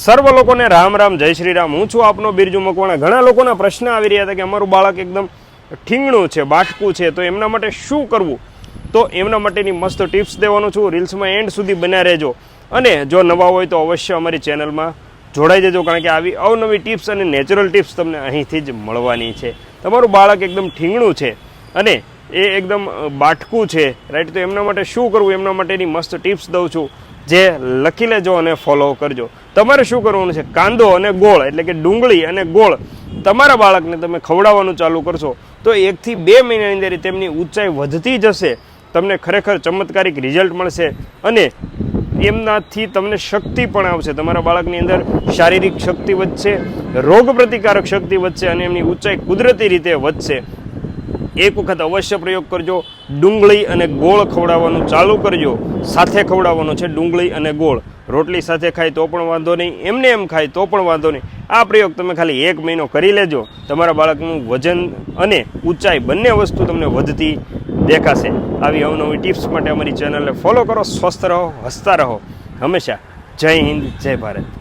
સર્વ લોકોને રામ રામ જય શ્રી રામ. હું છું આપનો બિરજુ મકવાણા. ઘણા લોકોના પ્રશ્ન આવી રહ્યા હતા કે અમારું બાળક એકદમ ઠીંગણું છે, બાટકું છે, તો એમના માટે શું કરવું? તો એમના માટેની મસ્ત ટિપ્સ દેવાનો છું. રીલ્સમાં એન્ડ સુધી બન્યા રહેજો અને જો નવા હોય તો અવશ્ય અમારી ચેનલમાં જોડાઈ જજો, કારણ કે આવી અવનવી ટિપ્સ અને નેચરલ ટિપ્સ તમને અહીંથી જ મળવાની છે. તમારું બાળક એકદમ ઠીંગણું છે અને એ એકદમ બાટકું છે, રાઈટ, તો એમના માટે શું કરવું એમના માટેની મસ્ત ટિપ્સ દઉં છું, જે લખી લેજો અને ફોલો કરજો. તમારે શું કરવાનું છે, કાંદો અને ગોળ એટલે કે ડુંગળી અને ગોળ તમારા બાળકને તમે ખવડાવવાનું ચાલુ કરશો તો 1 થી 2 મહિનાની અંદર તેમની ઊંચાઈ વધતી જશે. તમને ખરેખર ચમત્કારિક રિઝલ્ટ મળશે અને એમનાથી તમને શક્તિ પણ આવશે. તમારા બાળકની અંદર શારીરિક શક્તિ વધશે, રોગ પ્રતિકારક શક્તિ વધશે અને એમની ઊંચાઈ કુદરતી રીતે વધશે. એક વખત અવશ્ય પ્રયોગ કરજો. ડુંગળી અને ગોળ ખવડાવવાનું ચાલુ કરજો. સાથે ખવડાવવાનો છે ડુંગળી અને ગોળ. રોટલી સાથે ખાય તો પણ વાંધો નહીં, એમને એમ ખાય તો પણ વાંધો નહીં. આ પ્રયોગ તમે ખાલી 1 મહિનો કરી લેજો. તમારા બાળકનું વજન અને ઊંચાઈ બંને વસ્તુ તમને વધતી દેખાશે. આવી અવનવી ટિપ્સ માટે અમારી ચેનલને ફોલો કરો. સ્વસ્થ રહો, હસતા રહો હંમેશા. જય હિન્દ, જય ભારત.